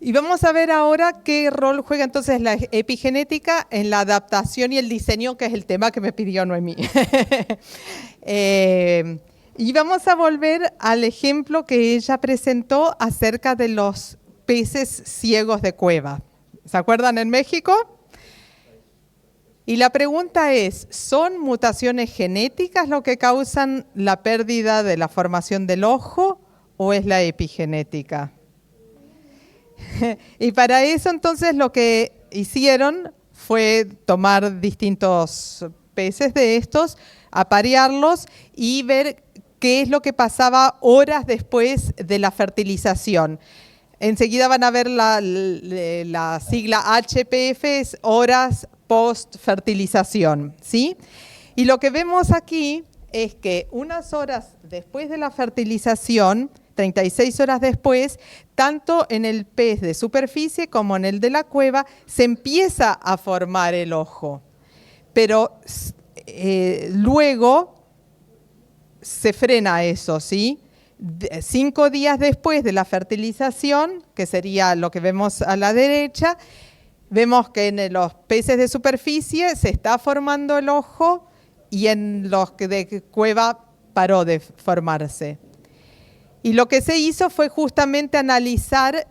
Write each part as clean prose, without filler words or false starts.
Y vamos a ver ahora qué rol juega entonces la epigenética en la adaptación y el diseño, que es el tema que me pidió Noemí. Y vamos a volver al ejemplo que ella presentó acerca de los peces ciegos de cueva. ¿Se acuerdan en México? Y la pregunta es, ¿son mutaciones genéticas lo que causan la pérdida de la formación del ojo o es la epigenética? Y para eso entonces lo que hicieron fue tomar distintos peces de estos, aparearlos y ver qué es lo que pasaba horas después de la fertilización. Enseguida van a ver la sigla HPF, es horas post-fertilización, ¿sí? Y lo que vemos aquí es que unas horas después de la fertilización, 36 horas después, tanto en el pez de superficie como en el de la cueva, se empieza a formar el ojo. Pero luego se frena eso, ¿sí? 5 días después de la fertilización, que sería lo que vemos a la derecha, vemos que en los peces de superficie se está formando el ojo y en los de cueva paró de formarse. Y lo que se hizo fue justamente analizar,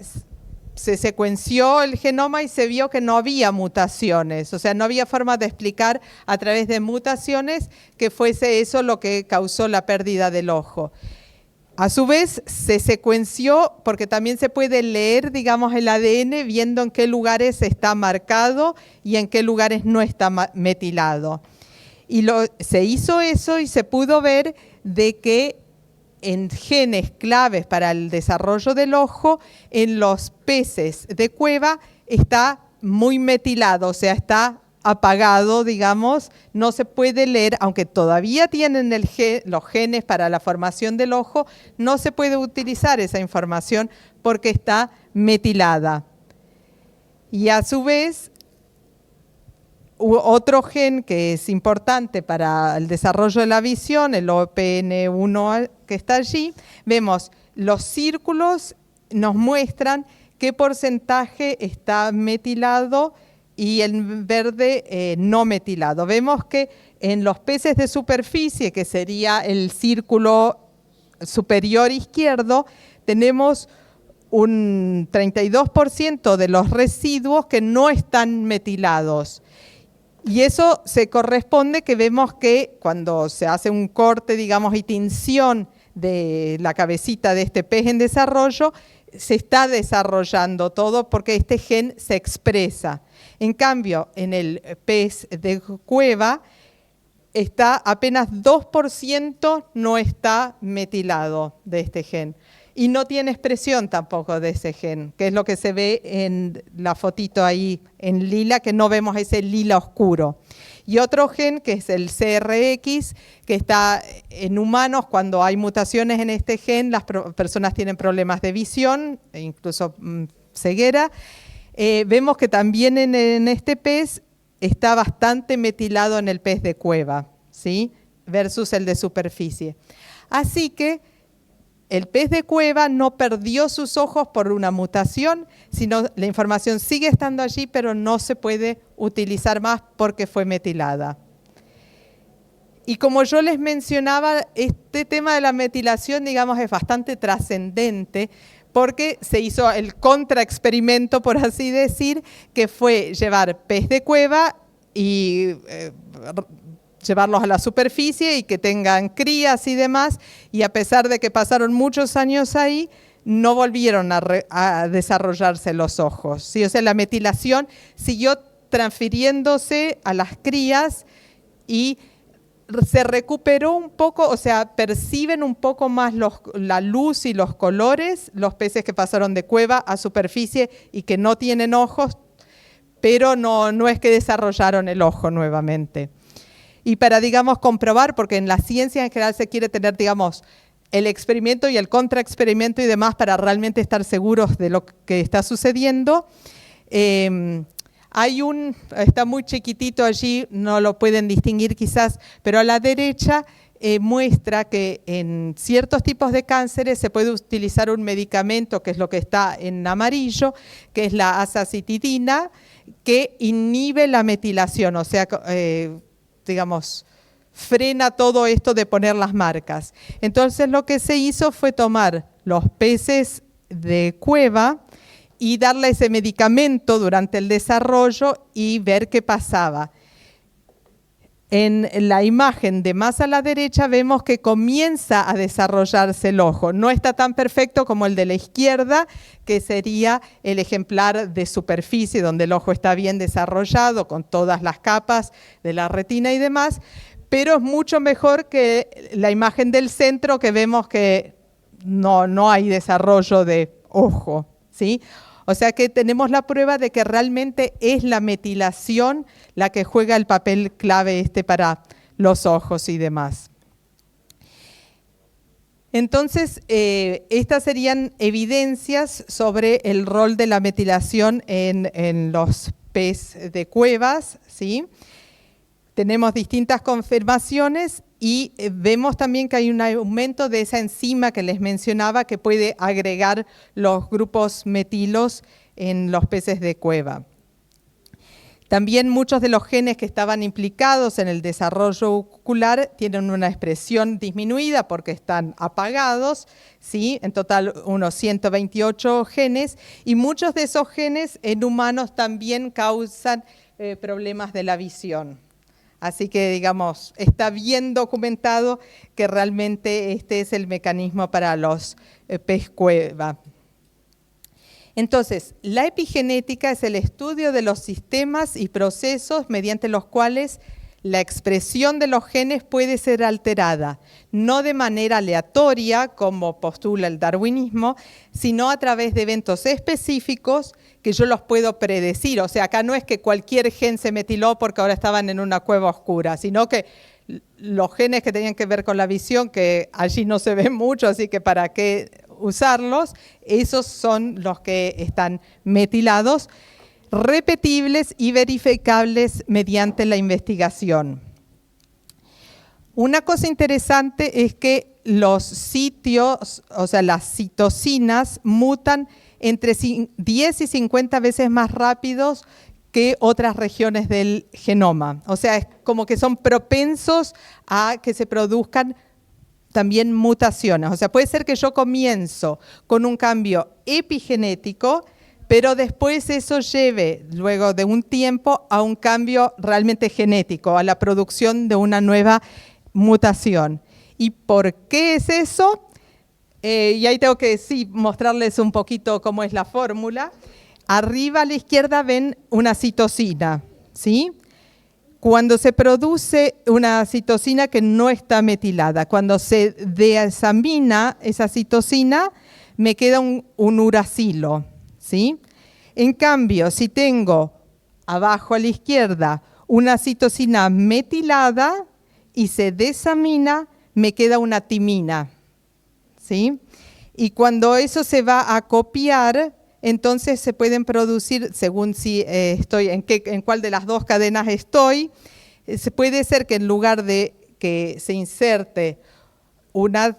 se secuenció el genoma y se vio que no había mutaciones, o sea, no había forma de explicar a través de mutaciones que fuese eso lo que causó la pérdida del ojo. A su vez, se secuenció, porque también se puede leer, digamos, el ADN viendo en qué lugares está marcado y en qué lugares no está metilado. Y se hizo eso y se pudo ver de que en genes claves para el desarrollo del ojo, en los peces de cueva está muy metilado, o sea, está apagado, digamos, no se puede leer, aunque todavía tienen los genes para la formación del ojo, no se puede utilizar esa información porque está metilada. Y a su vez, otro gen que es importante para el desarrollo de la visión, el OPN1 que está allí, vemos los círculos, nos muestran qué porcentaje está metilado y el verde no metilado. Vemos que en los peces de superficie, que sería el círculo superior izquierdo, tenemos un 32% de los residuos que no están metilados. Y eso se corresponde que vemos que cuando se hace un corte, digamos, y tinción de la cabecita de este pez en desarrollo, se está desarrollando todo porque este gen se expresa. En cambio, en el pez de cueva, está apenas 2% no está metilado de este gen. Y no tiene expresión tampoco de ese gen, que es lo que se ve en la fotito ahí en lila, que no vemos ese lila oscuro. Y otro gen, que es el CRX, que está en humanos, cuando hay mutaciones en este gen, las personas tienen problemas de visión, e incluso ceguera. Vemos que también en este pez está bastante metilado en el pez de cueva, ¿sí? Versus el de superficie. Así que el pez de cueva no perdió sus ojos por una mutación, sino la información sigue estando allí, pero no se puede utilizar más porque fue metilada. Y como yo les mencionaba, este tema de la metilación, digamos, es bastante trascendente porque se hizo el contraexperimento, por así decir, que fue llevar pez de cueva y llevarlos a la superficie y que tengan crías y demás, y a pesar de que pasaron muchos años ahí, no volvieron a desarrollarse los ojos, ¿sí? O sea, la metilación siguió transfiriéndose a las crías y se recuperó un poco, o sea, perciben un poco más la luz y los colores, los peces que pasaron de cueva a superficie y que no tienen ojos, pero no es que desarrollaron el ojo nuevamente. Y para, digamos, comprobar, porque en la ciencia en general se quiere tener, digamos, el experimento y el contraexperimento y demás para realmente estar seguros de lo que está sucediendo. Está muy chiquitito allí, no lo pueden distinguir quizás, pero a la derecha muestra que en ciertos tipos de cánceres se puede utilizar un medicamento, que es lo que está en amarillo, que es la azacitidina, que inhibe la metilación, o sea, digamos, frena todo esto de poner las marcas. Entonces lo que se hizo fue tomar los peces de cueva y darle ese medicamento durante el desarrollo y ver qué pasaba. En la imagen de más a la derecha vemos que comienza a desarrollarse el ojo. No está tan perfecto como el de la izquierda, que sería el ejemplar de superficie, donde el ojo está bien desarrollado, con todas las capas de la retina y demás, pero es mucho mejor que la imagen del centro, que vemos que no hay desarrollo de ojo, ¿sí? O sea que tenemos la prueba de que realmente es la metilación la que juega el papel clave para los ojos y demás. Entonces, estas serían evidencias sobre el rol de la metilación en los pez de cuevas, ¿sí? Tenemos distintas confirmaciones y vemos también que hay un aumento de esa enzima que les mencionaba, que puede agregar los grupos metilos en los peces de cueva. También muchos de los genes que estaban implicados en el desarrollo ocular tienen una expresión disminuida porque están apagados, ¿sí? En total unos 128 genes, y muchos de esos genes en humanos también causan problemas de la visión. Así que, digamos, está bien documentado que realmente este es el mecanismo para los pez cueva. Entonces, la epigenética es el estudio de los sistemas y procesos mediante los cuales la expresión de los genes puede ser alterada, no de manera aleatoria, como postula el darwinismo, sino a través de eventos específicos que yo los puedo predecir. O sea, acá no es que cualquier gen se metiló porque ahora estaban en una cueva oscura, sino que los genes que tenían que ver con la visión, que allí no se ven mucho, así que para qué usarlos, esos son los que están metilados, repetibles y verificables mediante la investigación. Una cosa interesante es que los sitios, o sea, las citocinas, mutan entre 10 y 50 veces más rápidos que otras regiones del genoma. O sea, es como que son propensos a que se produzcan también mutaciones. O sea, puede ser que yo comienzo con un cambio epigenético, pero después eso lleve, luego de un tiempo, a un cambio realmente genético, a la producción de una nueva mutación. ¿Y por qué es eso? Y ahí tengo que mostrarles un poquito cómo es la fórmula. Arriba a la izquierda ven una citosina, ¿sí? Cuando se produce una citosina que no está metilada, cuando se desamina esa citosina, me queda un uracilo, ¿sí? En cambio, si tengo abajo a la izquierda una citosina metilada y se desamina, me queda una timina, ¿sí? Y cuando eso se va a copiar, entonces se pueden producir, según si estoy en cuál de las dos cadenas estoy, se puede ser que en lugar de que se inserte una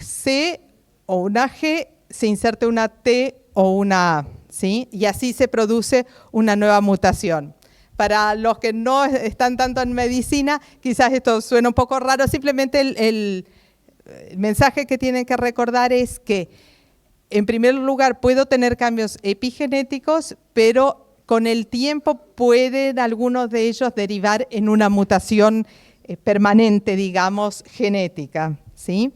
C o una G, se inserte una T o una A, ¿sí? Y así se produce una nueva mutación. Para los que no están tanto en medicina, quizás esto suena un poco raro, simplemente el mensaje que tienen que recordar es que, en primer lugar, puedo tener cambios epigenéticos, pero con el tiempo pueden algunos de ellos derivar en una mutación permanente, digamos, genética, ¿sí?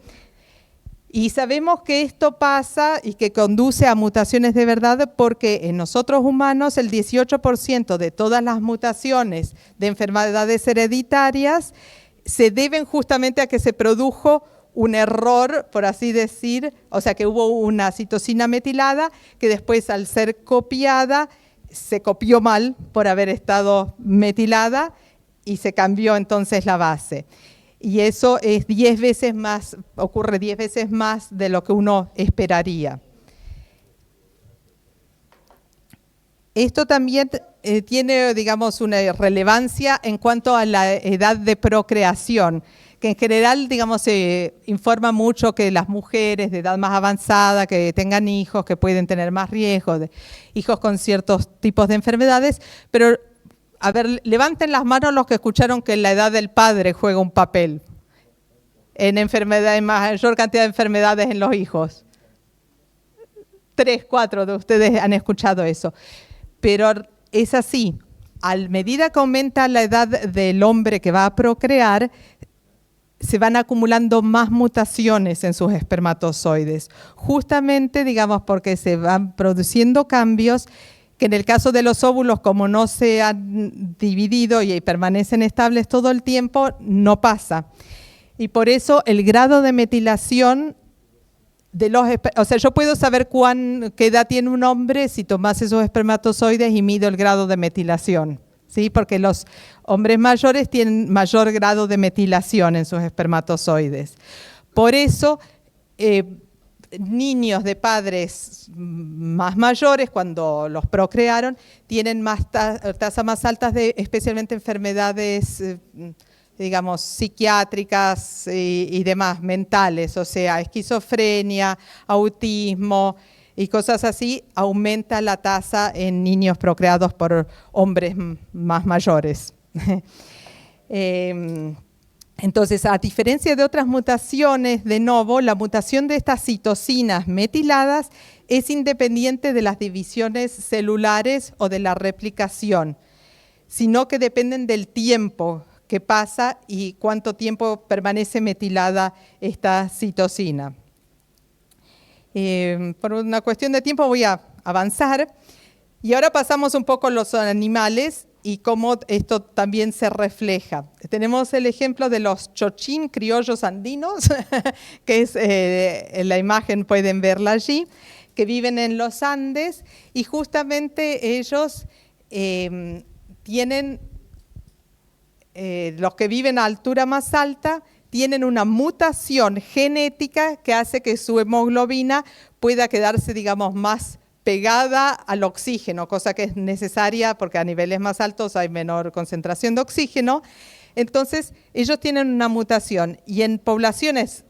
Y sabemos que esto pasa y que conduce a mutaciones de verdad porque en nosotros humanos el 18% de todas las mutaciones de enfermedades hereditarias se deben justamente a que se produjo un error, por así decir, o sea que hubo una citosina metilada que después al ser copiada se copió mal por haber estado metilada y se cambió entonces la base. Y eso es 10 veces más, ocurre 10 veces más de lo que uno esperaría. Esto también tiene, digamos, una relevancia en cuanto a la edad de procreación, que en general, digamos, se informa mucho que las mujeres de edad más avanzada, que tengan hijos, que pueden tener más riesgo de hijos con ciertos tipos de enfermedades, pero, a ver, levanten las manos los que escucharon que la edad del padre juega un papel en enfermedades, mayor cantidad de enfermedades en los hijos. 3, 4 de ustedes han escuchado eso. Pero es así, a medida que aumenta la edad del hombre que va a procrear, se van acumulando más mutaciones en sus espermatozoides, justamente, digamos, porque se van produciendo cambios que en el caso de los óvulos, como no se han dividido y permanecen estables todo el tiempo, no pasa. Y por eso el grado de metilación de los, o sea, yo puedo saber qué edad tiene un hombre si tomas esos espermatozoides y mido el grado de metilación, ¿sí? Porque los hombres mayores tienen mayor grado de metilación en sus espermatozoides. Por eso, niños de padres más mayores, cuando los procrearon, tienen más tasas más altas de especialmente enfermedades digamos, psiquiátricas y demás, mentales, o sea, esquizofrenia, autismo y cosas así, aumenta la tasa en niños procreados por hombres más mayores. Entonces, a diferencia de otras mutaciones, de novo, la mutación de estas citocinas metiladas es independiente de las divisiones celulares o de la replicación, sino que dependen del tiempo que pasa y cuánto tiempo permanece metilada esta citocina. Por una cuestión de tiempo voy a avanzar y ahora pasamos un poco a los animales y cómo esto también se refleja. Tenemos el ejemplo de los chochín criollos andinos, que es en la imagen, pueden verla allí, que viven en los Andes y justamente ellos tienen los que viven a altura más alta tienen una mutación genética que hace que su hemoglobina pueda quedarse, digamos, más pegada al oxígeno, cosa que es necesaria porque a niveles más altos hay menor concentración de oxígeno. Entonces, ellos tienen una mutación y en poblaciones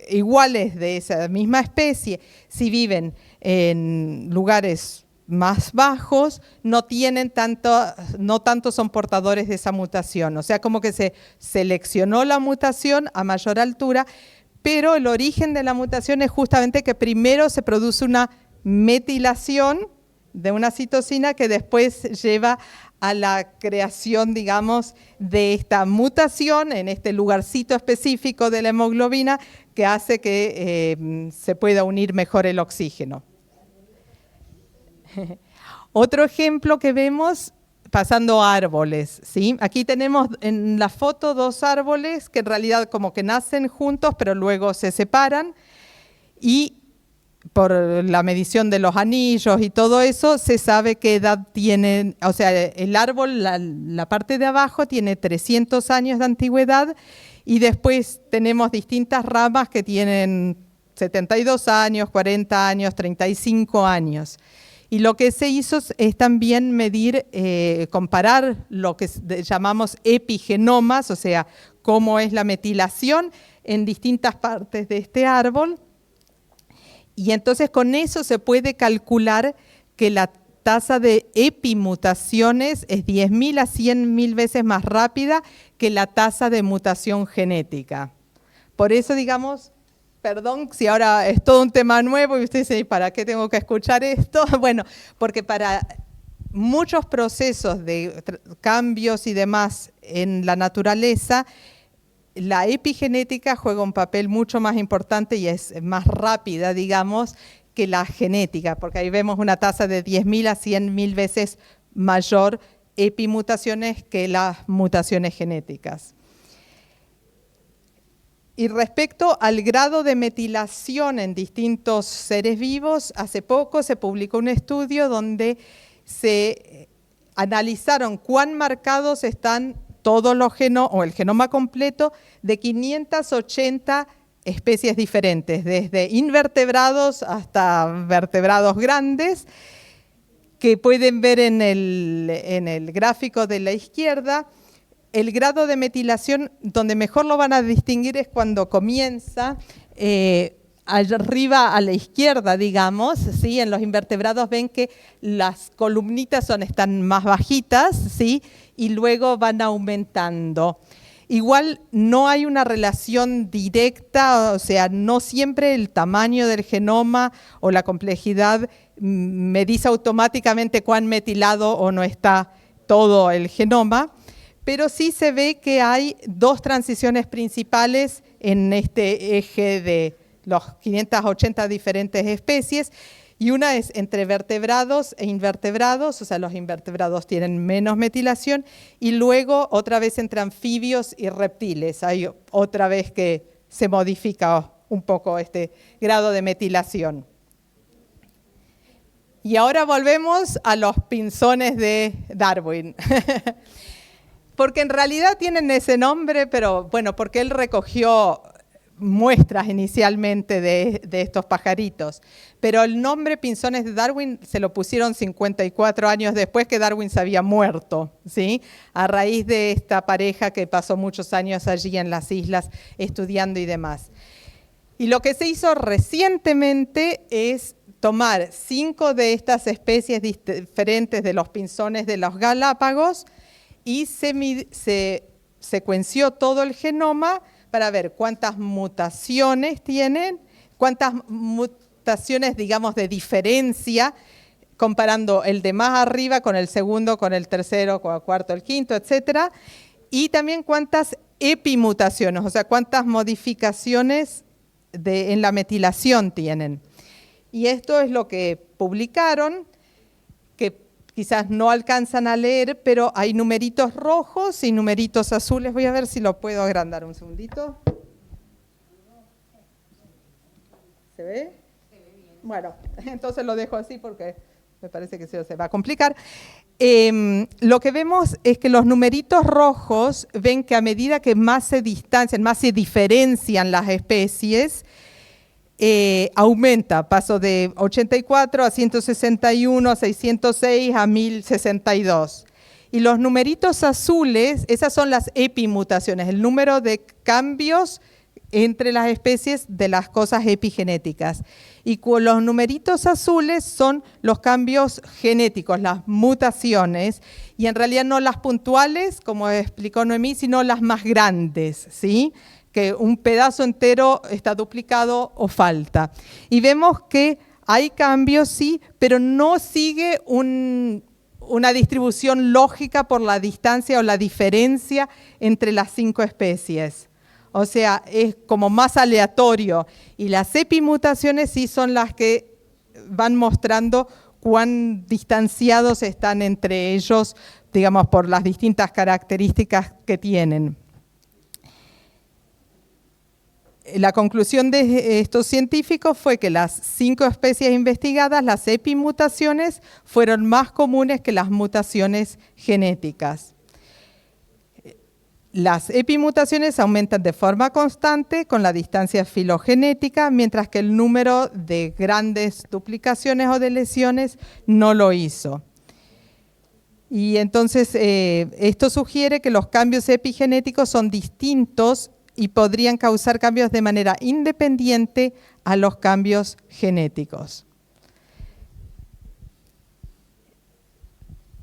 iguales de esa misma especie, si viven en lugares más bajos, no tanto son portadores de esa mutación. O sea, como que se seleccionó la mutación a mayor altura, pero el origen de la mutación es justamente que primero se produce una metilación de una citosina que después lleva a la creación, digamos, de esta mutación en este lugarcito específico de la hemoglobina que hace que se pueda unir mejor el oxígeno. Otro ejemplo que vemos pasando árboles, ¿sí? Aquí tenemos en la foto 2 árboles que en realidad como que nacen juntos pero luego se separan y por la medición de los anillos y todo eso se sabe qué edad tienen, o sea, el árbol, la parte de abajo tiene 300 años de antigüedad y después tenemos distintas ramas que tienen 72 años, 40 años, 35 años. Y lo que se hizo es también medir, comparar lo que llamamos epigenomas, o sea, cómo es la metilación en distintas partes de este árbol. Y entonces con eso se puede calcular que la tasa de epimutaciones es 10.000 a 100.000 veces más rápida que la tasa de mutación genética. Por eso, digamos, perdón si ahora es todo un tema nuevo y usted dice, ¿para qué tengo que escuchar esto? Bueno, porque para muchos procesos de cambios y demás en la naturaleza, la epigenética juega un papel mucho más importante y es más rápida, digamos, que la genética, porque ahí vemos una tasa de 10.000 a 100.000 veces mayor epimutaciones que las mutaciones genéticas. Y respecto al grado de metilación en distintos seres vivos, hace poco se publicó un estudio donde se analizaron cuán marcados están todos los genomas, o el genoma completo, de 580 especies diferentes, desde invertebrados hasta vertebrados grandes, que pueden ver en el gráfico de la izquierda. el grado de metilación, donde mejor lo van a distinguir es cuando comienza arriba a la izquierda, digamos, ¿sí? En los invertebrados ven que las columnitas están más bajitas, ¿sí? Y luego van aumentando. Igual no hay una relación directa, o sea, no siempre el tamaño del genoma o la complejidad me dice automáticamente cuán metilado o no está todo el genoma, pero sí se ve que hay dos transiciones principales en este eje de los 580 diferentes especies, y una es entre vertebrados e invertebrados, o sea, los invertebrados tienen menos metilación, y luego otra vez entre anfibios y reptiles. Hay otra vez que se modifica un poco este grado de metilación. Y ahora volvemos a los pinzones de Darwin. Porque en realidad tienen ese nombre, pero bueno, porque él recogió muestras inicialmente de estos pajaritos. Pero el nombre pinzones de Darwin se lo pusieron 54 años después que Darwin se había muerto, ¿sí? A raíz de esta pareja que pasó muchos años allí en las islas estudiando y demás. Y lo que se hizo recientemente es tomar 5 de estas especies diferentes de los pinzones de los Galápagos y se secuenció todo el genoma para ver cuántas mutaciones tienen, cuántas mutaciones, digamos, de diferencia, comparando el de más arriba con el segundo, con el tercero, con el cuarto, el quinto, etcétera, y también cuántas epimutaciones, o sea, cuántas modificaciones en la metilación tienen. Y esto es lo que publicaron, que quizás no alcanzan a leer, pero hay numeritos rojos y numeritos azules. Voy a ver si lo puedo agrandar un segundito. ¿Se ve? Se ve bien. Bueno, entonces lo dejo así porque me parece que se va a complicar. Lo que vemos es que los numeritos rojos ven que a medida que más se distancian, más se diferencian las especies, aumenta, paso de 84 a 161, a 606, a 1062. Y los numeritos azules, esas son las epimutaciones, el número de cambios entre las especies de las cosas epigenéticas. Y los numeritos azules son los cambios genéticos, las mutaciones, y en realidad no las puntuales, como explicó Noemí, sino las más grandes, ¿sí? Que un pedazo entero está duplicado o falta. Y vemos que hay cambios, sí, pero no sigue una distribución lógica por la distancia o la diferencia entre las 5 especies. O sea, es como más aleatorio. Y las epimutaciones sí son las que van mostrando cuán distanciados están entre ellos, digamos, por las distintas características que tienen. La conclusión de estos científicos fue que las 5 especies investigadas, las epimutaciones, fueron más comunes que las mutaciones genéticas. Las epimutaciones aumentan de forma constante con la distancia filogenética, mientras que el número de grandes duplicaciones o de lesiones no lo hizo. Y entonces esto sugiere que los cambios epigenéticos son distintos y podrían causar cambios de manera independiente a los cambios genéticos.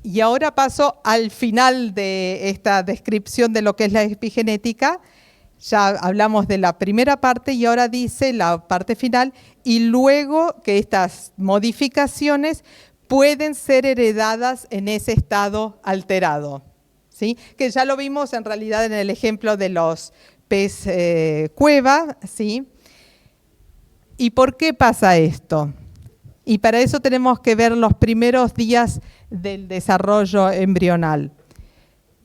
Y ahora paso al final de esta descripción de lo que es la epigenética. Ya hablamos de la primera parte y ahora dice la parte final, y luego que estas modificaciones pueden ser heredadas en ese estado alterado, ¿sí? Que ya lo vimos en realidad en el ejemplo de los pez cueva, ¿sí? ¿Y por qué pasa esto? Y para eso tenemos que ver los primeros días del desarrollo embrional.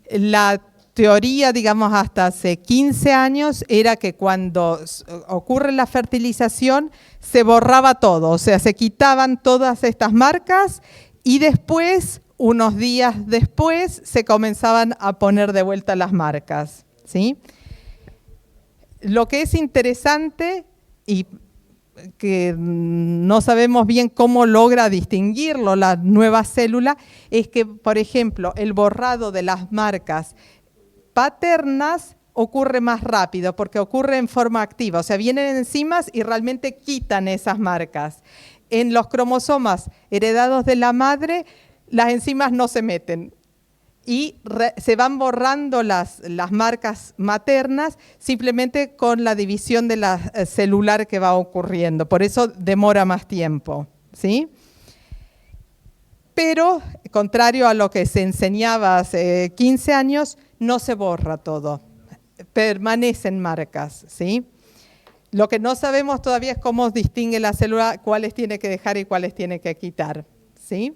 La teoría, digamos, hasta hace 15 años era que cuando ocurre la fertilización se borraba todo, o sea, se quitaban todas estas marcas y después, unos días después, se comenzaban a poner de vuelta las marcas, ¿sí? Lo que es interesante y que no sabemos bien cómo logra distinguirlo la nueva célula, es que, por ejemplo, el borrado de las marcas paternas ocurre más rápido porque ocurre en forma activa, o sea, vienen enzimas y realmente quitan esas marcas. En los cromosomas heredados de la madre, las enzimas no se meten y se van borrando las marcas maternas simplemente con la división de la celular que va ocurriendo. Por eso demora más tiempo, ¿sí? Pero, contrario a lo que se enseñaba hace 15 años, no se borra todo. Permanecen marcas, ¿sí? Lo que no sabemos todavía es cómo distingue la célula, cuáles tiene que dejar y cuáles tiene que quitar, ¿sí?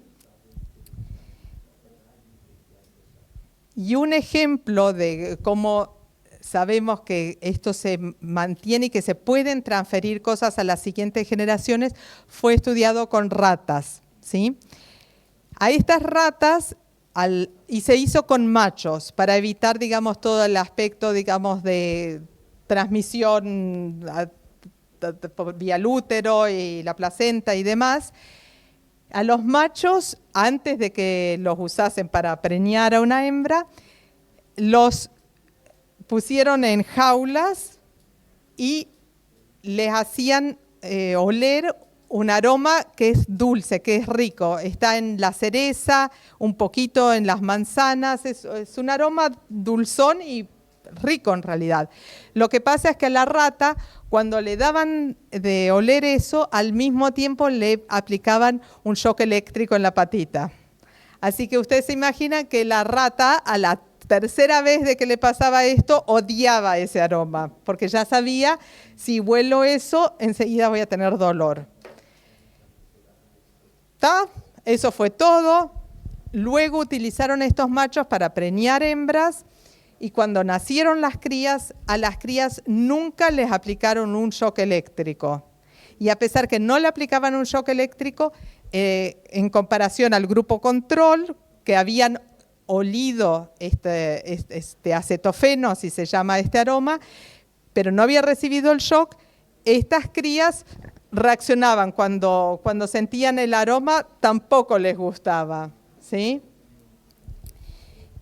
Y un ejemplo de cómo sabemos que esto se mantiene y que se pueden transferir cosas a las siguientes generaciones fue estudiado con ratas, ¿sí? A estas ratas, y se hizo con machos para evitar, digamos, todo el aspecto, digamos, de transmisión vía el útero y la placenta y demás. A los machos, antes de que los usasen para preñar a una hembra, los pusieron en jaulas y les hacían oler un aroma que es dulce, que es rico. Está en la cereza, un poquito en las manzanas, es un aroma dulzón y rico en realidad. Lo que pasa es que a la rata, cuando le daban de oler eso, al mismo tiempo le aplicaban un shock eléctrico en la patita. Así que ustedes se imaginan que la rata, a la tercera vez de que le pasaba esto, odiaba ese aroma, porque ya sabía, si huelo eso, enseguida voy a tener dolor. ¿Tá? Eso fue todo. Luego utilizaron estos machos para preñar hembras y cuando nacieron las crías, a las crías nunca les aplicaron un shock eléctrico. Y a pesar que no le aplicaban un shock eléctrico, en comparación al grupo control, que habían olido este acetofeno, así se llama este aroma, pero no había recibido el shock, estas crías reaccionaban cuando sentían el aroma, tampoco les gustaba, ¿sí?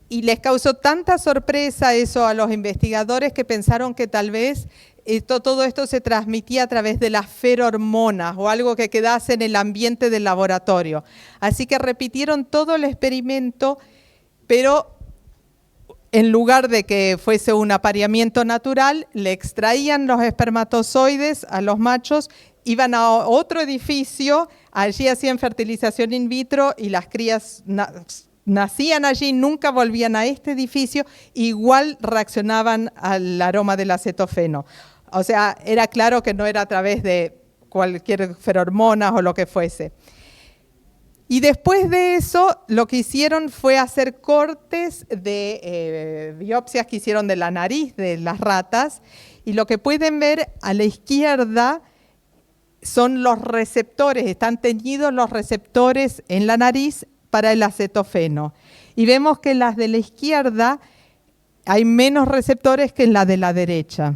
Y les causó tanta sorpresa eso a los investigadores que pensaron que tal vez todo esto se transmitía a través de las ferormonas o algo que quedase en el ambiente del laboratorio. Así que repitieron todo el experimento, pero en lugar de que fuese un apareamiento natural, le extraían los espermatozoides a los machos, iban a otro edificio, allí hacían fertilización in vitro y las crías nacían allí, nunca volvían a este edificio, igual reaccionaban al aroma del acetofeno. O sea, era claro que no era a través de cualquier ferormonas o lo que fuese. Y después de eso, lo que hicieron fue hacer cortes de biopsias que hicieron de la nariz de las ratas, y lo que pueden ver a la izquierda son los receptores, están teñidos los receptores en la nariz para el acetofeno. Y vemos que en las de la izquierda hay menos receptores que en la de la derecha.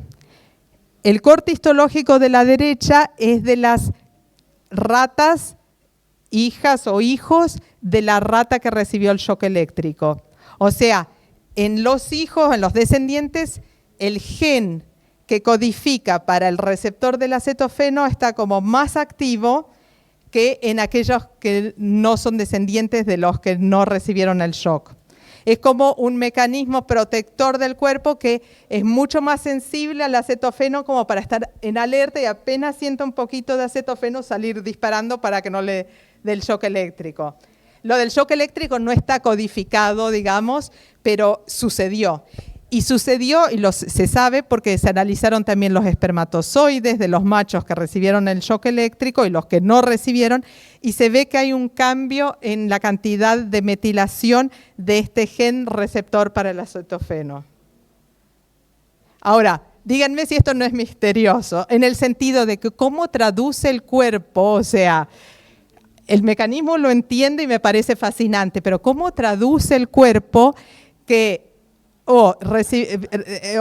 El corte histológico de la derecha es de las ratas hijas o hijos de la rata que recibió el shock eléctrico. O sea, en los hijos, en los descendientes, el gen que codifica para el receptor del acetofeno está como más activo que en aquellos que no son descendientes de los que no recibieron el shock. Es como un mecanismo protector del cuerpo que es mucho más sensible al acetofeno como para estar en alerta y apenas sienta un poquito de acetofeno salir disparando para que no le dé el shock eléctrico. Lo del shock eléctrico no está codificado, digamos, pero sucedió. Y sucedió, y se sabe porque se analizaron también los espermatozoides de los machos que recibieron el shock eléctrico y los que no recibieron, y se ve que hay un cambio en la cantidad de metilación de este gen receptor para el acetofeno. Ahora, díganme si esto no es misterioso, en el sentido de que cómo traduce el cuerpo, o sea, el mecanismo lo entiende y me parece fascinante, pero cómo traduce el cuerpo que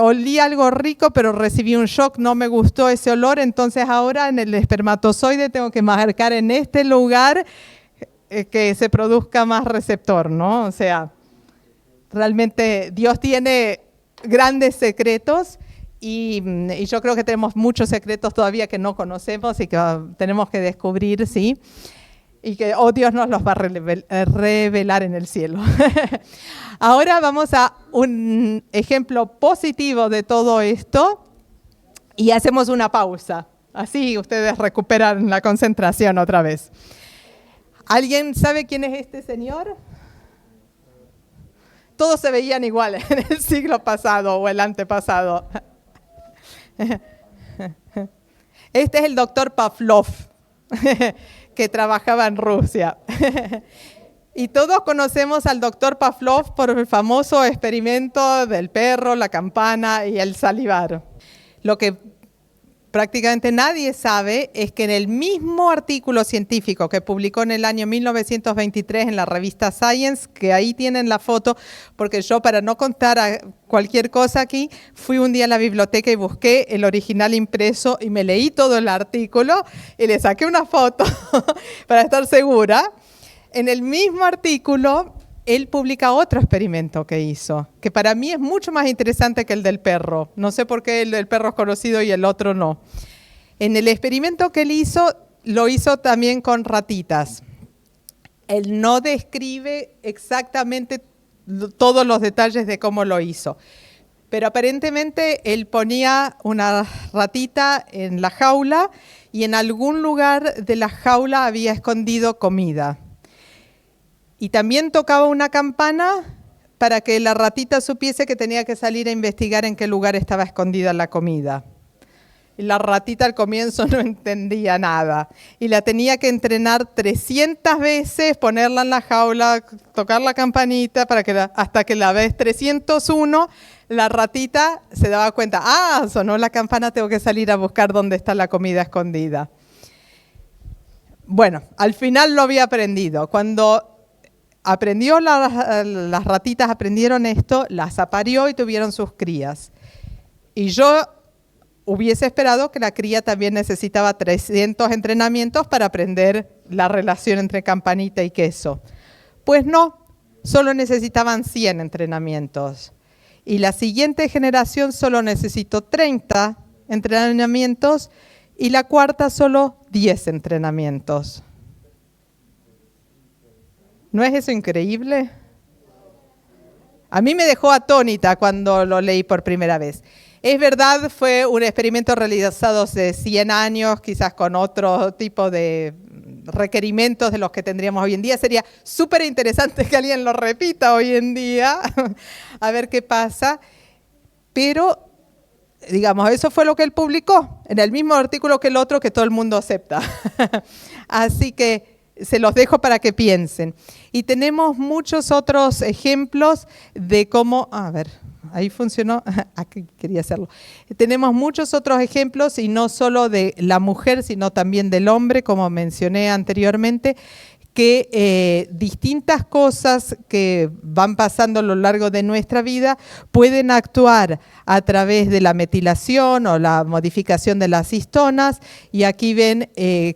olí algo rico, pero recibí un shock, no me gustó ese olor, entonces ahora en el espermatozoide tengo que marcar en este lugar que se produzca más receptor, ¿no? O sea, realmente Dios tiene grandes secretos y yo creo que tenemos muchos secretos todavía que no conocemos y que tenemos que descubrir, ¿sí? Y que Dios nos los va a revelar en el cielo. Ahora vamos a un ejemplo positivo de todo esto y hacemos una pausa. Así ustedes recuperan la concentración otra vez. ¿Alguien sabe quién es este señor? Todos se veían iguales en el siglo pasado o el antepasado. Este es el doctor Pavlov, que trabajaba en Rusia. Y todos conocemos al doctor Pavlov por el famoso experimento del perro, la campana y el salivar. Lo que prácticamente nadie sabe es que en el mismo artículo científico que publicó en el año 1923 en la revista Science, que ahí tienen la foto, porque yo, para no contar cualquier cosa aquí, fui un día a la biblioteca y busqué el original impreso y me leí todo el artículo y le saqué una foto para estar segura. En el mismo artículo, él publica otro experimento que hizo, que para mí es mucho más interesante que el del perro. No sé por qué el del perro es conocido y el otro no. En el experimento que él hizo, lo hizo también con ratitas. Él no describe exactamente todos los detalles de cómo lo hizo, pero aparentemente él ponía una ratita en la jaula y en algún lugar de la jaula había escondido comida. Y también tocaba una campana para que la ratita supiese que tenía que salir a investigar en qué lugar estaba escondida la comida. Y la ratita al comienzo no entendía nada. Y la tenía que entrenar 300 veces, ponerla en la jaula, tocar la campanita, hasta que la vez 301 la ratita se daba cuenta, sonó la campana, tengo que salir a buscar dónde está la comida escondida. Bueno, al final lo había aprendido. Cuando las ratitas aprendieron esto, las aparió y tuvieron sus crías. Y yo hubiese esperado que la cría también necesitaba 300 entrenamientos para aprender la relación entre campanita y queso. Pues no, solo necesitaban 100 entrenamientos. Y la siguiente generación solo necesitó 30 entrenamientos y la cuarta solo 10 entrenamientos. ¿No es eso increíble? A mí me dejó atónita cuando lo leí por primera vez. Es verdad, fue un experimento realizado hace 100 años, quizás con otro tipo de requerimientos de los que tendríamos hoy en día. Sería súper interesante que alguien lo repita hoy en día, a ver qué pasa. Pero, digamos, eso fue lo que él publicó, en el mismo artículo que el otro que todo el mundo acepta. Así que se los dejo para que piensen. Y tenemos muchos otros ejemplos de cómo... A ver, ahí funcionó. Aquí quería hacerlo. Tenemos muchos otros ejemplos, y no solo de la mujer, sino también del hombre, como mencioné anteriormente, que distintas cosas que van pasando a lo largo de nuestra vida pueden actuar a través de la metilación o la modificación de las histonas, y aquí ven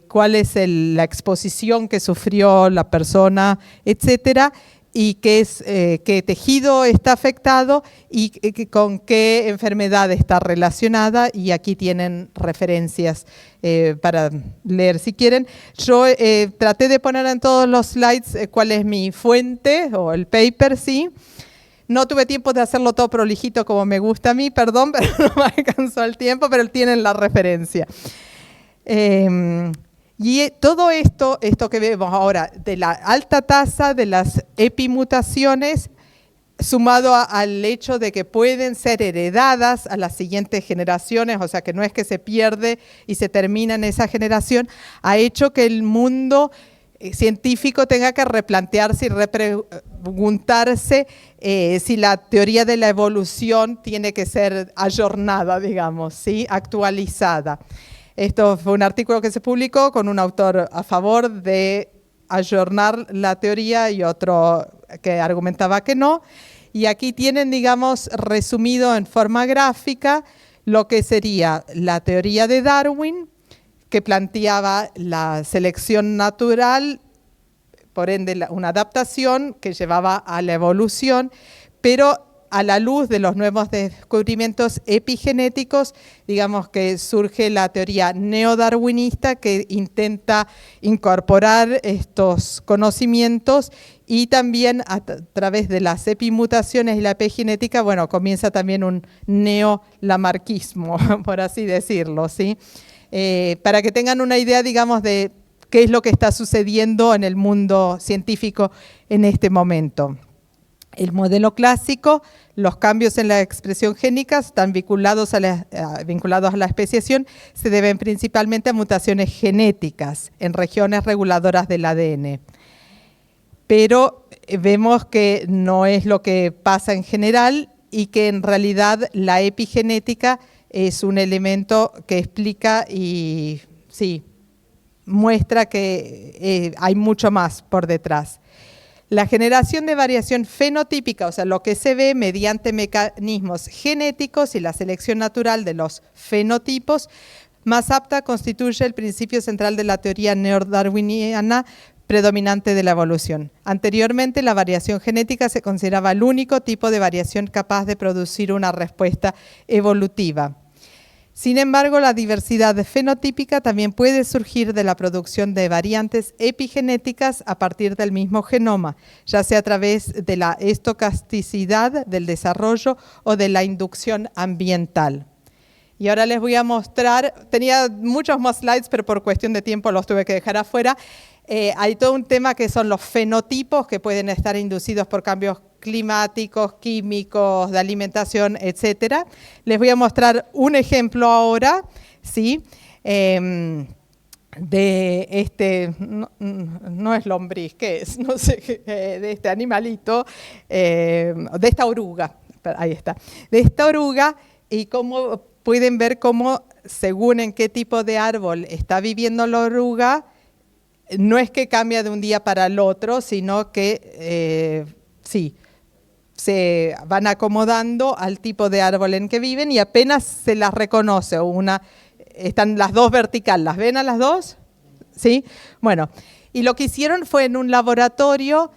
cuál es la exposición que sufrió la persona, etcétera, y qué tejido está afectado y con qué enfermedad está relacionada, y aquí tienen referencias para leer si quieren. Yo traté de poner en todos los slides cuál es mi fuente o el paper, sí. No tuve tiempo de hacerlo todo prolijito como me gusta a mí, perdón, pero no me alcanzó el tiempo, pero tienen la referencia. Y todo esto que vemos ahora, de la alta tasa de las epimutaciones, sumado al hecho de que pueden ser heredadas a las siguientes generaciones, o sea que no es que se pierde y se termina en esa generación, ha hecho que el mundo científico tenga que replantearse y repreguntarse si la teoría de la evolución tiene que ser ayornada, digamos, ¿sí? Actualizada. Esto fue un artículo que se publicó con un autor a favor de ayornar la teoría y otro que argumentaba que no. Y aquí tienen, digamos, resumido en forma gráfica lo que sería la teoría de Darwin, que planteaba la selección natural, por ende una adaptación que llevaba a la evolución, pero a la luz de los nuevos descubrimientos epigenéticos, digamos que surge la teoría neodarwinista que intenta incorporar estos conocimientos y también a través de las epimutaciones y la epigenética, bueno, comienza también un neolamarquismo, por así decirlo, ¿sí? Para que tengan una idea, digamos, de qué es lo que está sucediendo en el mundo científico en este momento. El modelo clásico, los cambios en la expresión génica están vinculados a la especiación, se deben principalmente a mutaciones genéticas en regiones reguladoras del ADN. Pero vemos que no es lo que pasa en general y que en realidad la epigenética es un elemento que explica y sí, muestra que hay mucho más por detrás. La generación de variación fenotípica, o sea, lo que se ve mediante mecanismos genéticos y la selección natural de los fenotipos, más apta constituye el principio central de la teoría neodarwiniana predominante de la evolución. Anteriormente, la variación genética se consideraba el único tipo de variación capaz de producir una respuesta evolutiva. Sin embargo, la diversidad fenotípica también puede surgir de la producción de variantes epigenéticas a partir del mismo genoma, ya sea a través de la estocasticidad del desarrollo o de la inducción ambiental. Y ahora les voy a mostrar, tenía muchos más slides, pero por cuestión de tiempo los tuve que dejar afuera. Hay todo un tema que son los fenotipos que pueden estar inducidos por cambios climáticos, químicos, de alimentación, etcétera. Les voy a mostrar un ejemplo ahora, ¿sí? De este, no es lombriz, ¿qué es? No sé, de este animalito, de esta oruga, ahí está, de esta oruga, y cómo pueden ver cómo, según en qué tipo de árbol está viviendo la oruga, no es que cambia de un día para el otro, sino que sí, se van acomodando al tipo de árbol en que viven y apenas se las reconoce. Están las dos verticales, ¿las ven a las dos? ¿Sí? Bueno, y lo que hicieron fue en un laboratorio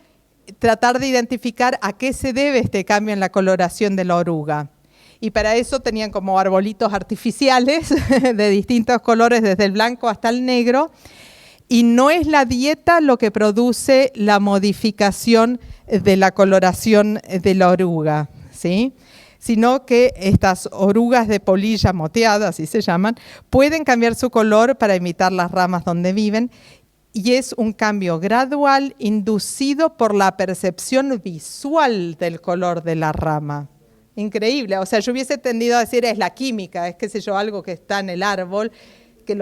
tratar de identificar a qué se debe este cambio en la coloración de la oruga. Y para eso tenían como arbolitos artificiales de distintos colores, desde el blanco hasta el negro. Y no es la dieta lo que produce la modificación de la coloración de la oruga, ¿sí? Sino que estas orugas de polilla moteada, así se llaman, pueden cambiar su color para imitar las ramas donde viven, y es un cambio gradual inducido por la percepción visual del color de la rama. Increíble, o sea, yo hubiese tendido a decir es la química, es qué sé yo, algo que está en el árbol, que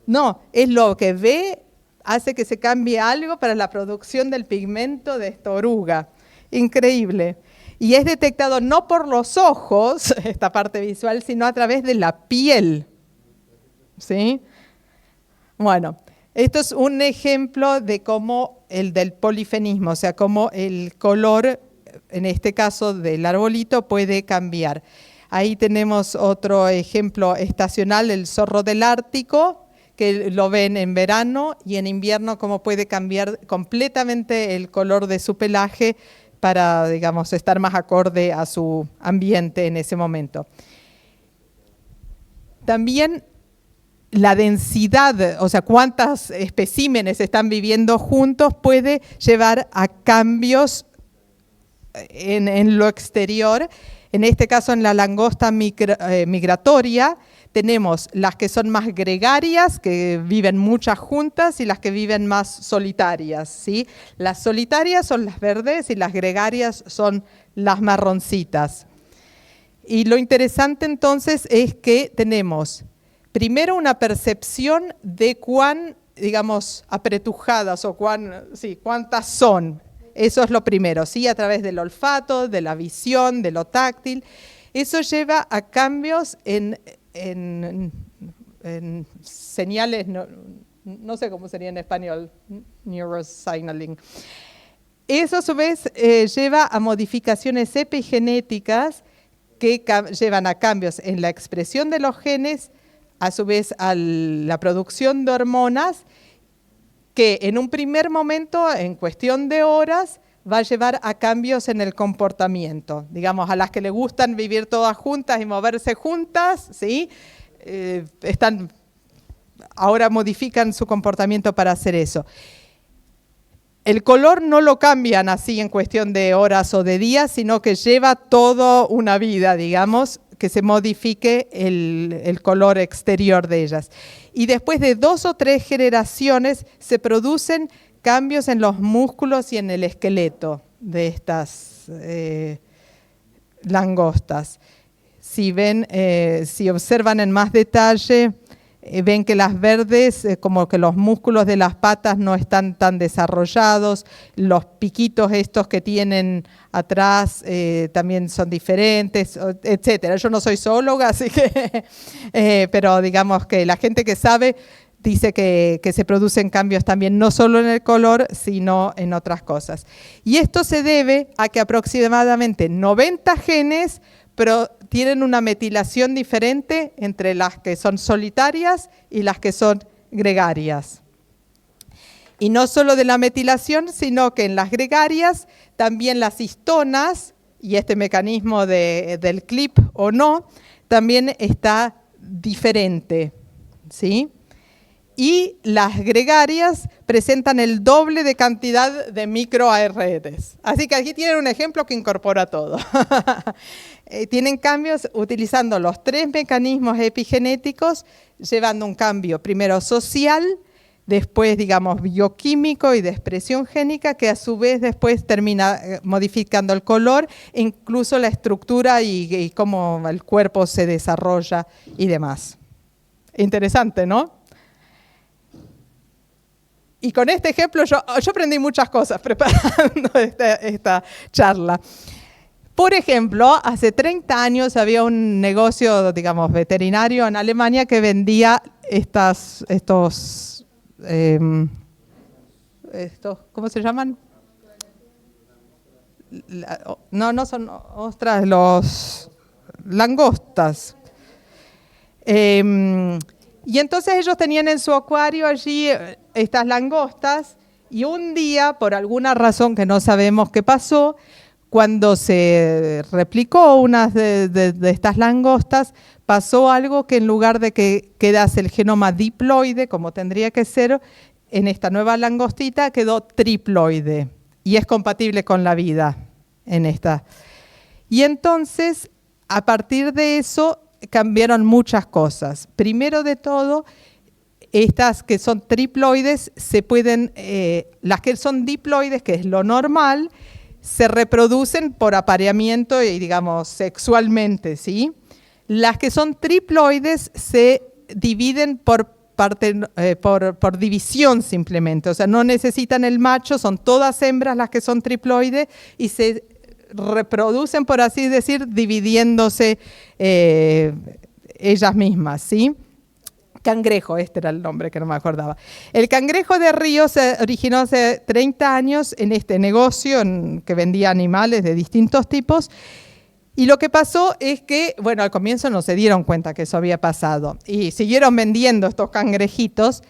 no, es lo que ve, hace que se cambie algo para la producción del pigmento de esta oruga. Increíble. Y es detectado no por los ojos, esta parte visual, sino a través de la piel. ¿Sí? Bueno, esto es un ejemplo de cómo el del polifenismo, o sea, cómo el color, en este caso del arbolito, puede cambiar. Ahí tenemos otro ejemplo estacional, el zorro del Ártico, que lo ven en verano y en invierno cómo puede cambiar completamente el color de su pelaje para, digamos, estar más acorde a su ambiente en ese momento. También la densidad, o sea, cuántos especímenes están viviendo juntos, puede llevar a cambios en lo exterior. En este caso, en la langosta migratoria, tenemos las que son más gregarias, que viven muchas juntas, y las que viven más solitarias, ¿sí? Las solitarias son las verdes y las gregarias son las marroncitas. Y lo interesante entonces es que tenemos primero una percepción de cuán, digamos, apretujadas o cuántas son. Eso es lo primero, ¿sí? A través del olfato, de la visión, de lo táctil. Eso lleva a cambios en señales, no sé cómo sería en español, neurosignaling. Eso a su vez lleva a modificaciones epigenéticas que llevan a cambios en la expresión de los genes, a su vez a la producción de hormonas, que en un primer momento, en cuestión de horas, va a llevar a cambios en el comportamiento. Digamos, a las que les gustan vivir todas juntas y moverse juntas, ¿sí? Ahora modifican su comportamiento para hacer eso. El color no lo cambian así en cuestión de horas o de días, sino que lleva toda una vida, digamos, que se modifique el color exterior de ellas. Y después de 2 o 3 generaciones se producen cambios en los músculos y en el esqueleto de estas langostas. Si observan en más detalle, ven que las verdes, como que los músculos de las patas no están tan desarrollados, los piquitos estos que tienen atrás también son diferentes, etcétera. Yo no soy zoóloga, así que, pero digamos que la gente que sabe dice que se producen cambios también, no solo en el color, sino en otras cosas. Y esto se debe a que aproximadamente 90 genes pero tienen una metilación diferente entre las que son solitarias y las que son gregarias. Y no solo de la metilación, sino que en las gregarias también las histonas, y este mecanismo del clip o no, también está diferente, ¿sí? Y las gregarias presentan el doble de cantidad de microARNs. Así que aquí tienen un ejemplo que incorpora todo. Tienen cambios utilizando los 3 mecanismos epigenéticos, llevando un cambio primero social, después, digamos, bioquímico y de expresión génica, que a su vez después termina modificando el color, e incluso la estructura y cómo el cuerpo se desarrolla y demás. Interesante, ¿no? Y con este ejemplo yo aprendí muchas cosas preparando esta charla. Por ejemplo, hace 30 años había un negocio, digamos, veterinario en Alemania que vendía estos, ¿cómo se llaman? No son ostras, los langostas. Y entonces ellos tenían en su acuario allí estas langostas y un día, por alguna razón que no sabemos qué pasó, cuando se replicó una de estas langostas, pasó algo que en lugar de que quedase el genoma diploide, como tendría que ser, en esta nueva langostita quedó triploide y es compatible con la vida en esta. Y entonces, a partir de eso, cambiaron muchas cosas. Primero de todo, estas que son triploides, las que son diploides, que es lo normal, se reproducen por apareamiento y, digamos, sexualmente, ¿sí? Las que son triploides se dividen por división simplemente, o sea, no necesitan el macho, son todas hembras las que son triploides y se reproducen, por así decir, dividiéndose ellas mismas, ¿sí? Cangrejo, este era el nombre que no me acordaba. El cangrejo de río se originó hace 30 años en este negocio que vendía animales de distintos tipos. Y lo que pasó es que, bueno, al comienzo no se dieron cuenta que eso había pasado. Y siguieron vendiendo estos cangrejitos.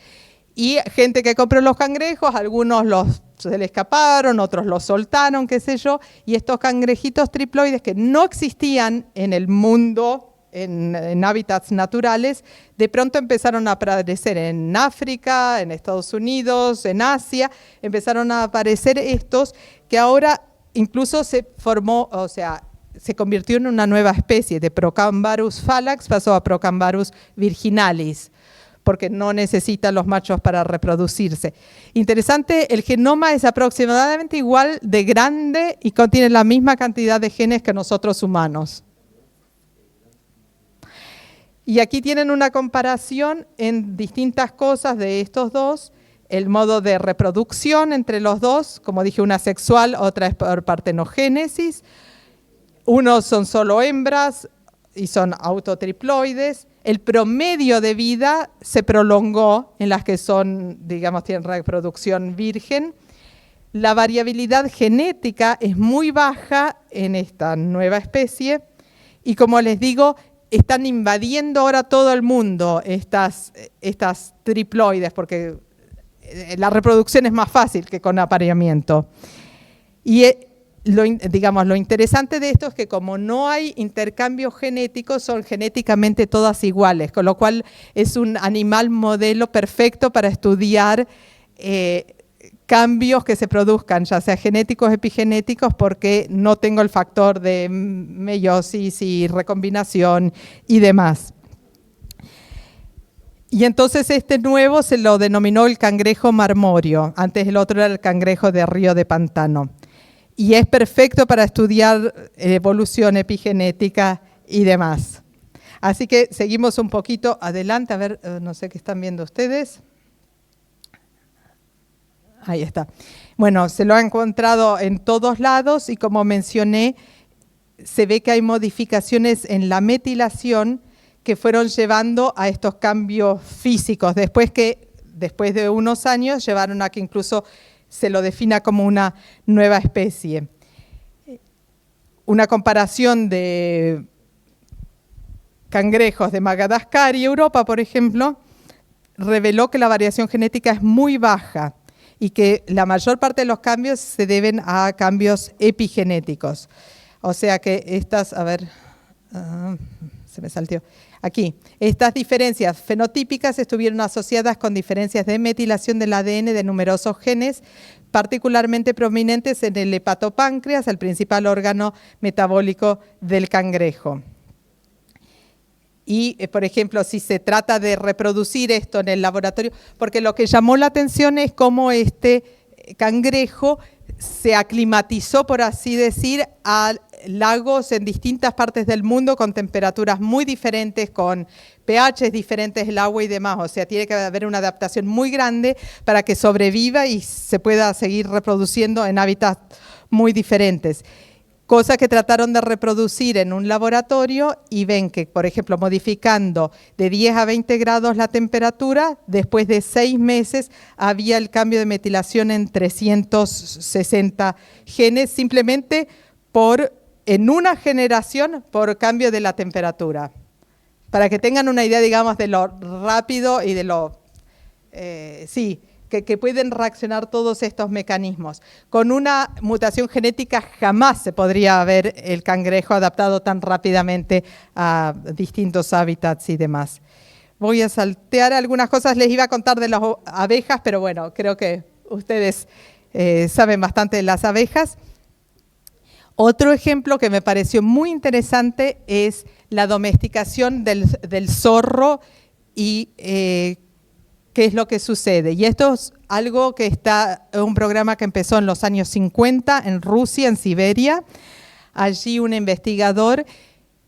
Y gente que compró los cangrejos, algunos se le escaparon, otros los soltaron, qué sé yo. Y estos cangrejitos triploides que no existían en el mundo, en hábitats naturales, de pronto empezaron a aparecer en África, en Estados Unidos, en Asia, empezaron a aparecer estos que ahora incluso se formó, o sea, se convirtió en una nueva especie de Procambarus fallax, pasó a Procambarus virginalis, porque no necesitan los machos para reproducirse. Interesante, el genoma es aproximadamente igual de grande y contiene la misma cantidad de genes que nosotros humanos. Y aquí tienen una comparación en distintas cosas de estos dos, el modo de reproducción entre los dos, como dije, una sexual, otra es por partenogénesis. Unos son solo hembras y son autotriploides. El promedio de vida se prolongó en las que son, digamos, tienen reproducción virgen. La variabilidad genética es muy baja en esta nueva especie y, como les digo, están invadiendo ahora todo el mundo estas triploides porque la reproducción es más fácil que con apareamiento. Y lo interesante de esto es que como no hay intercambios genéticos, son genéticamente todas iguales, con lo cual es un animal modelo perfecto para estudiar cambios que se produzcan, ya sea genéticos o epigenéticos, porque no tengo el factor de meiosis y recombinación y demás. Y entonces este nuevo se lo denominó el cangrejo marmorio, antes el otro era el cangrejo de río de pantano. Y es perfecto para estudiar evolución epigenética y demás. Así que seguimos un poquito adelante, a ver, no sé qué están viendo ustedes. Ahí está. Bueno, se lo ha encontrado en todos lados y como mencioné, se ve que hay modificaciones en la metilación que fueron llevando a estos cambios físicos. Después de unos años llevaron a que incluso se lo defina como una nueva especie. Una comparación de cangrejos de Madagascar y Europa, por ejemplo, reveló que la variación genética es muy baja y que la mayor parte de los cambios se deben a cambios epigenéticos. O sea que estas, a ver, se me salteó. Aquí, estas diferencias fenotípicas estuvieron asociadas con diferencias de metilación del ADN de numerosos genes, particularmente prominentes en el hepatopáncreas, el principal órgano metabólico del cangrejo. Y, por ejemplo, si se trata de reproducir esto en el laboratorio, porque lo que llamó la atención es cómo este cangrejo se aclimatizó, por así decir, a lagos en distintas partes del mundo con temperaturas muy diferentes, con pHs diferentes del agua y demás. O sea, tiene que haber una adaptación muy grande para que sobreviva y se pueda seguir reproduciendo en hábitats muy diferentes. Cosa que trataron de reproducir en un laboratorio y ven que, por ejemplo, modificando de 10 a 20 grados la temperatura, después de 6 meses había el cambio de metilación en 360 genes, simplemente en una generación por cambio de la temperatura. Para que tengan una idea, digamos, de lo rápido y de lo... que pueden reaccionar todos estos mecanismos. Con una mutación genética jamás se podría haber el cangrejo adaptado tan rápidamente a distintos hábitats y demás. Voy a saltear algunas cosas, les iba a contar de las abejas, pero bueno, creo que ustedes saben bastante de las abejas. Otro ejemplo que me pareció muy interesante es la domesticación del zorro y qué es lo que sucede. Y esto es algo que un programa que empezó en los años 50 en Rusia, en Siberia. Allí un investigador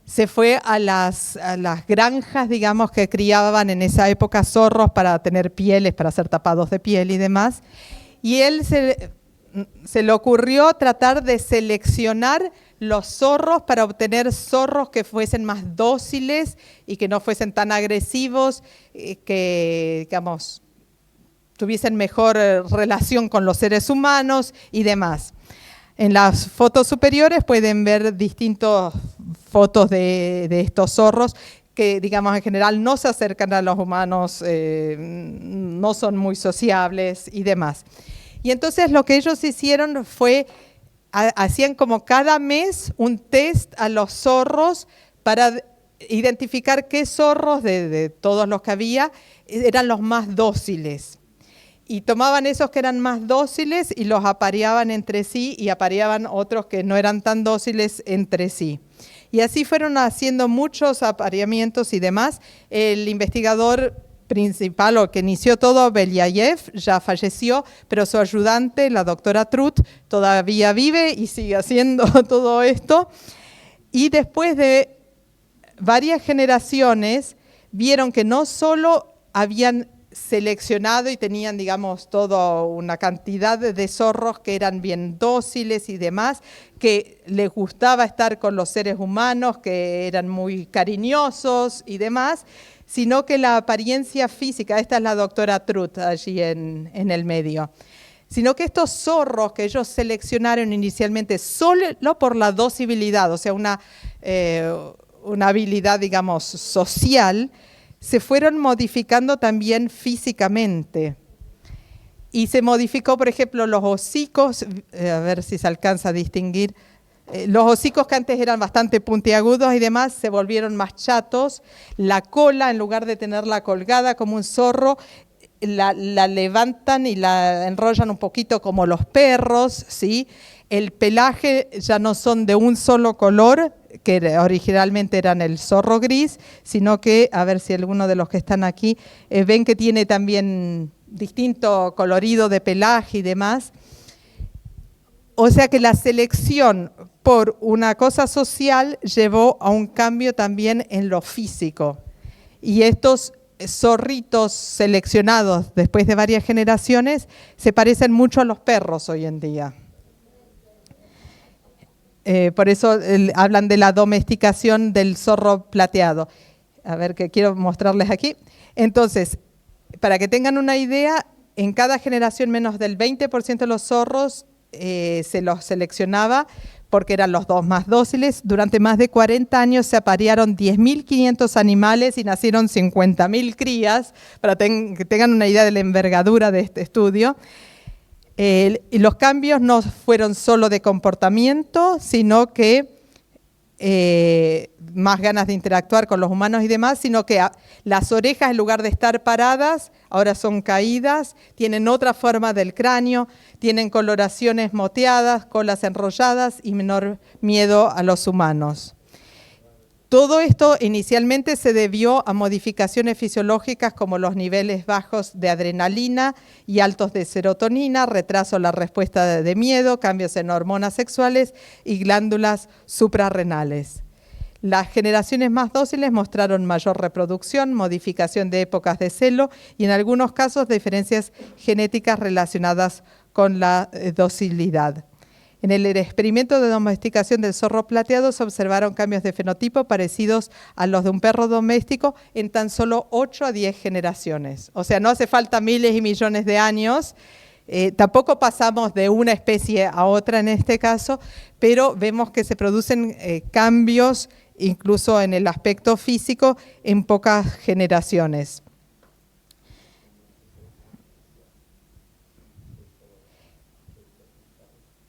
se fue a las granjas, digamos, que criaban en esa época zorros para tener pieles, para hacer tapados de piel y demás. Y él se le ocurrió tratar de seleccionar los zorros para obtener zorros que fuesen más dóciles y que no fuesen tan agresivos, que, digamos, tuviesen mejor relación con los seres humanos y demás. En las fotos superiores pueden ver distintas fotos de estos zorros que, digamos, en general no se acercan a los humanos, no son muy sociables y demás. Y entonces lo que ellos hicieron fue, hacían como cada mes un test a los zorros para identificar qué zorros de todos los que había eran los más dóciles. Y tomaban esos que eran más dóciles y los apareaban entre sí y apareaban otros que no eran tan dóciles entre sí. Y así fueron haciendo muchos apareamientos y demás. El investigador principal o que inició todo, Belyayev, ya falleció, pero su ayudante, la doctora Trut, todavía vive y sigue haciendo todo esto. Y después de varias generaciones, vieron que no solo habían seleccionado y tenían, digamos, toda una cantidad de zorros que eran bien dóciles y demás, que les gustaba estar con los seres humanos, que eran muy cariñosos y demás, sino que la apariencia física, esta es la doctora Trut allí en el medio, sino que estos zorros que ellos seleccionaron inicialmente solo por la docibilidad, o sea, una habilidad, digamos, social, se fueron modificando también físicamente. Y se modificó, por ejemplo, los hocicos, a ver si se alcanza a distinguir. Los hocicos que antes eran bastante puntiagudos y demás se volvieron más chatos. La cola, en lugar de tenerla colgada como un zorro, la levantan y la enrollan un poquito como los perros, ¿sí? El pelaje ya no son de un solo color, que originalmente eran el zorro gris, sino que, a ver si alguno de los que están aquí, ven que tiene también distinto colorido de pelaje y demás. O sea que la selección por una cosa social llevó a un cambio también en lo físico. Y estos zorritos seleccionados después de varias generaciones se parecen mucho a los perros hoy en día. Por eso hablan de la domesticación del zorro plateado. A ver, que quiero mostrarles aquí. Entonces, para que tengan una idea, en cada generación menos del 20% de los zorros se los seleccionaba porque eran los dos más dóciles. Durante más de 40 años se aparearon 10.500 animales y nacieron 50.000 crías, para que tengan una idea de la envergadura de este estudio. Y los cambios no fueron solo de comportamiento, sino que más ganas de interactuar con los humanos y demás, sino que las orejas, en lugar de estar paradas, ahora son caídas, tienen otra forma del cráneo, tienen coloraciones moteadas, colas enrolladas y menor miedo a los humanos. Todo esto inicialmente se debió a modificaciones fisiológicas como los niveles bajos de adrenalina y altos de serotonina, retraso en la respuesta de miedo, cambios en hormonas sexuales y glándulas suprarrenales. Las generaciones más dóciles mostraron mayor reproducción, modificación de épocas de celo y en algunos casos diferencias genéticas relacionadas con la docilidad. En el experimento de domesticación del zorro plateado se observaron cambios de fenotipo parecidos a los de un perro doméstico en tan solo 8 a 10 generaciones. O sea, no hace falta miles y millones de años. Tampoco pasamos de una especie a otra en este caso, pero vemos que se producen cambios incluso en el aspecto físico en pocas generaciones.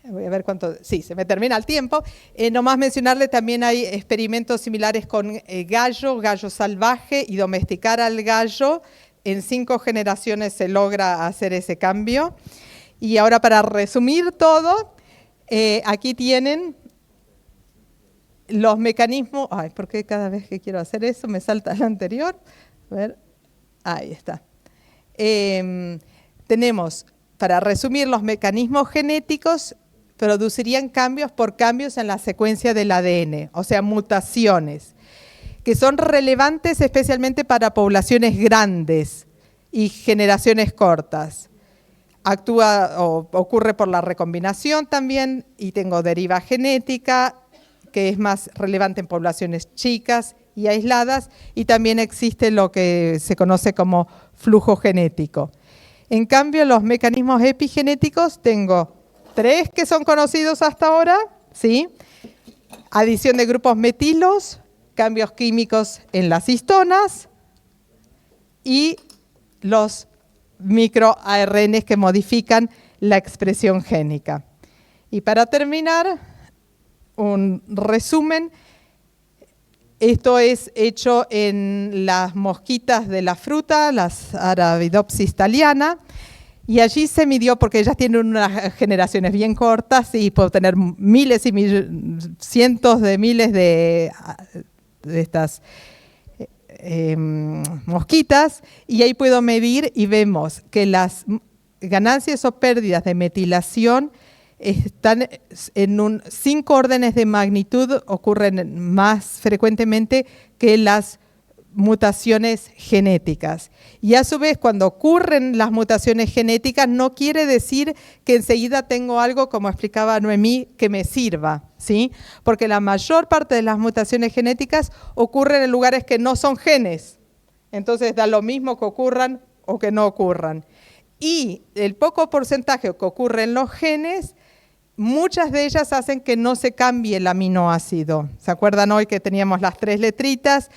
Voy a ver cuánto. Sí, se me termina el tiempo. Nomás mencionarle, también hay experimentos similares con gallo salvaje y domesticar al gallo. En 5 generaciones se logra hacer ese cambio. Y ahora, para resumir todo, aquí tienen los mecanismos. Ay, ¿por qué cada vez que quiero hacer eso me salta el anterior? A ver, ahí está. Tenemos, para resumir, los mecanismos genéticos producirían cambios por cambios en la secuencia del ADN, o sea, mutaciones, que son relevantes especialmente para poblaciones grandes y generaciones cortas. Ocurre por la recombinación también, y tengo deriva genética, que es más relevante en poblaciones chicas y aisladas, y también existe lo que se conoce como flujo genético. En cambio, los mecanismos epigenéticos, tengo 3 que son conocidos hasta ahora, ¿sí? Adición de grupos metilos, cambios químicos en las histonas y los microARNs que modifican la expresión génica. Y para terminar, un resumen. Esto es hecho en las mosquitas de la fruta, las Arabidopsis thaliana, y allí se midió, porque ellas tienen unas generaciones bien cortas y puedo tener miles y cientos de miles de estas mosquitas, y ahí puedo medir y vemos que las ganancias o pérdidas de metilación están en 5 órdenes de magnitud, ocurren más frecuentemente que las mutaciones genéticas. Y a su vez, cuando ocurren las mutaciones genéticas, no quiere decir que enseguida tengo algo, como explicaba Noemí, que me sirva, ¿sí? Porque la mayor parte de las mutaciones genéticas ocurren en lugares que no son genes. Entonces da lo mismo que ocurran o que no ocurran. Y el poco porcentaje que ocurre en los genes, muchas de ellas hacen que no se cambie el aminoácido. ¿Se acuerdan hoy que teníamos las 3 letritas?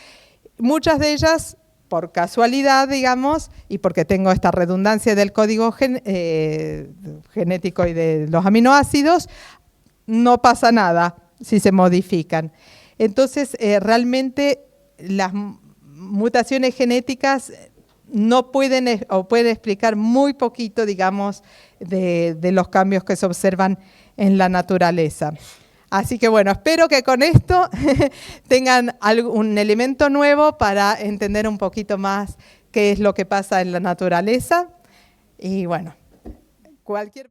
Muchas de ellas, por casualidad, digamos, y porque tengo esta redundancia del código genético y de los aminoácidos, no pasa nada si se modifican. Entonces, realmente las mutaciones genéticas no pueden o pueden explicar muy poquito, digamos, de los cambios que se observan en la naturaleza. Así que bueno, espero que con esto tengan un elemento nuevo para entender un poquito más qué es lo que pasa en la naturaleza. Y bueno, cualquier